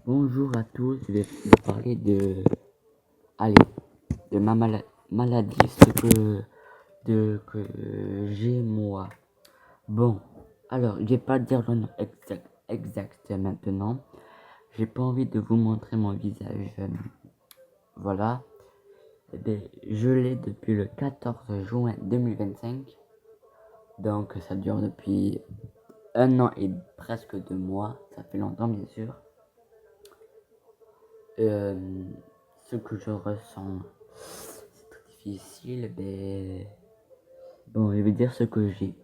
Bonjour à tous, je vais vous parler de ma maladie, que j'ai moi. Bon, alors, je vais pas dire le nom exact maintenant. J'ai pas envie de vous montrer mon visage. Voilà. Eh bien, je l'ai depuis le 14 juin 2025. Donc, ça dure depuis 1 an et presque 2 mois. Ça fait longtemps, bien sûr. Ce que je ressens, c'est très difficile, mais bon, je vais dire ce que j'ai.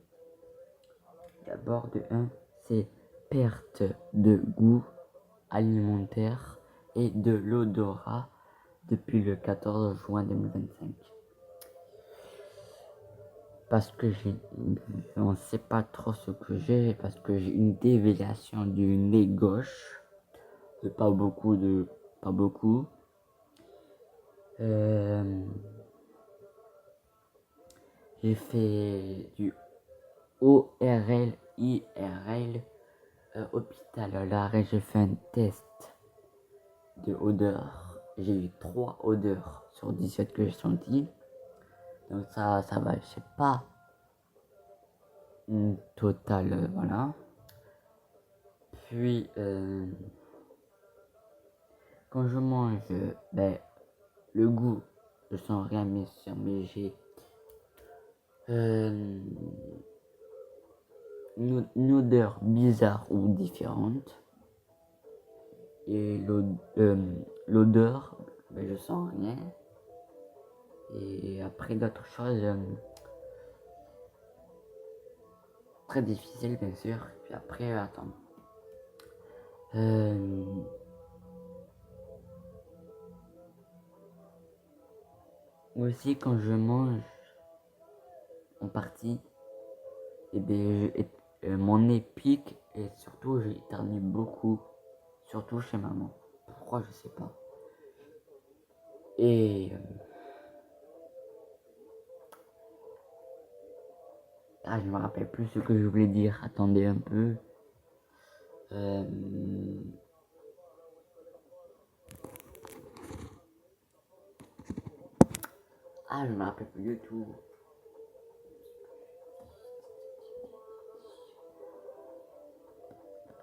D'abord, de 1, c'est perte de goût alimentaire et de l'odorat depuis le 14 juin 2025. Parce que on ne sait pas trop ce que j'ai, parce que j'ai une déviation du nez gauche, pas beaucoup. J'ai fait du ORL, IRL, hôpital à l'arrêt, j'ai fait un test de odeur. J'ai eu 3 odeurs sur 17 que j'ai senti. Donc ça va, je sais pas. Une totale, voilà. Puis, quand je mange, ben, le goût, je sens rien, bien sûr, mais j'ai une odeur bizarre ou différente. Et l'odeur, ben, je sens rien. Et après d'autres choses très difficiles, bien sûr. Puis après, attends. Aussi, quand je mange en partie, et bien, mon nez pique et surtout, j'éternue beaucoup. Surtout chez maman. Pourquoi, je sais pas. Et je me rappelle plus ce que je voulais dire. Attendez un peu. Je me rappelle plus du tout.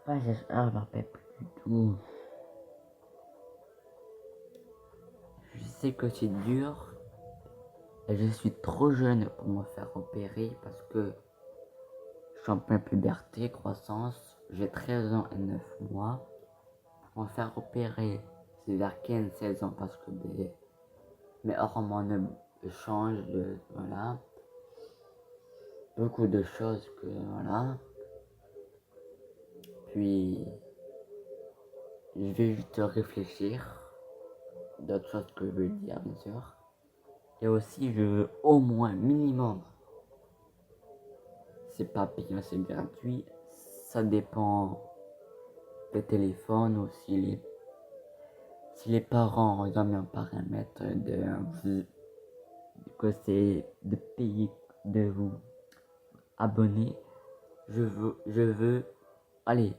Je me rappelle plus du tout. Je sais que c'est dur. Et je suis trop jeune pour me faire opérer parce que je suis en pleine puberté, croissance. J'ai 13 ans et 9 mois. Pour me faire opérer, c'est vers 15-16 ans parce que mes hormones changent. Voilà. Beaucoup de choses que voilà. Puis je vais juste réfléchir d'autres choses que je veux dire, bien sûr. Et aussi, je veux au moins minimum. C'est pas payant, c'est gratuit. Ça dépend des téléphones ou si les parents ont mis un paramètre que c'est de payer, de vous abonner. Je veux, allez,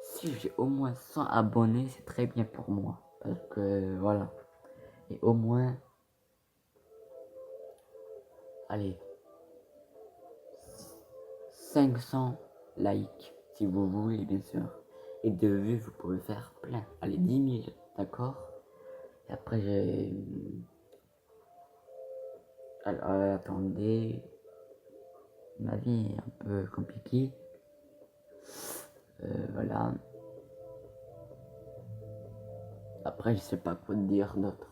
si j'ai au moins 100 abonnés, c'est très bien pour moi. Parce que voilà. Et au moins, allez, 500 likes, si vous voulez, bien sûr. Et de vues, vous pouvez faire plein. Allez, 10 000, d'accord? Et après, alors, attendez. Ma vie est un peu compliquée. Voilà. Après, je sais pas quoi dire d'autre.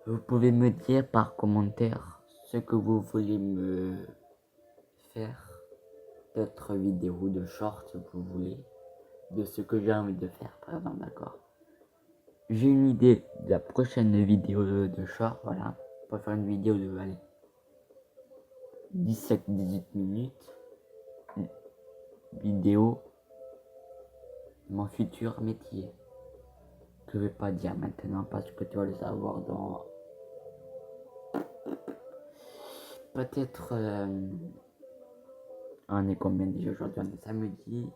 Vous pouvez me dire par commentaire ce que vous voulez me faire. D'autres vidéos de short, si vous voulez. De ce que j'ai envie de faire, par exemple, d'accord? J'ai une idée de la prochaine vidéo de short, voilà. On va faire une vidéo de 17-18 minutes. Vidéo mon futur métier. Que je vais pas dire maintenant parce que tu vas le savoir dans peut-être... on est combien déjà aujourd'hui? On est samedi.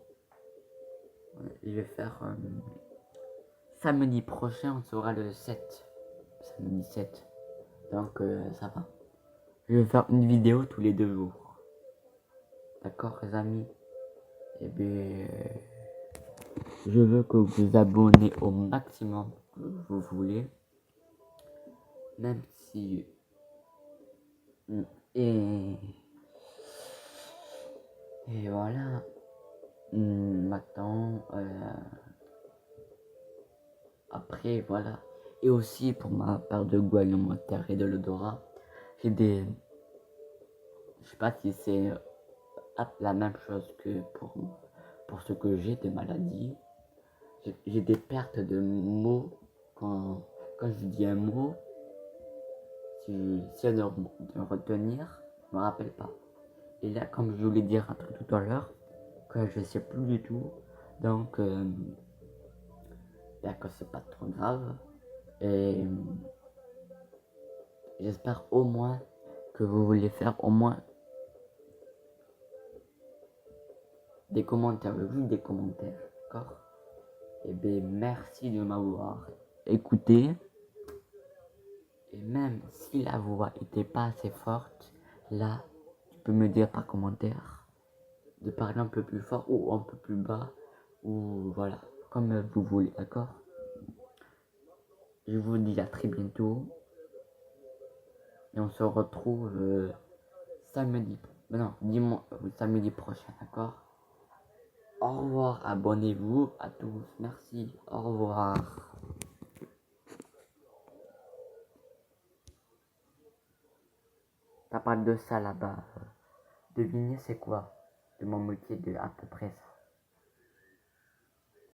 Ouais, je vais faire... samedi prochain, on sera le 7. Samedi 7. Donc ça va. Je vais faire une vidéo tous les 2 jours. D'accord les amis? Et bien... je veux que vous vous abonnez au maximum que vous voulez. Même si... Et... Et voilà. Maintenant... après, voilà. Et aussi pour ma part de goût alimentaire et de l'odorat, j'ai des... Je sais pas si c'est la même chose que pour ce que j'ai des maladies. J'ai des pertes de mots quand je dis un mot. Si de retenir, je me rappelle pas. Et là, comme je voulais dire un truc tout à l'heure, que je sais plus du tout. Donc, d'accord, c'est pas trop grave. Et j'espère au moins que vous voulez faire au moins des commentaires, juste des commentaires, d'accord? Et bien, merci de m'avoir écouté. Et même si la voix n'était pas assez forte, là, tu peux me dire par commentaire de parler un peu plus fort ou un peu plus bas, ou voilà, comme vous voulez, d'accord? Je vous dis à très bientôt. Et on se retrouve samedi, non, dimanche, samedi prochain, d'accord? Au revoir, abonnez-vous à tous, merci, au revoir. Ça parle de ça là-bas. Devinez c'est quoi de mon métier de à peu près ça.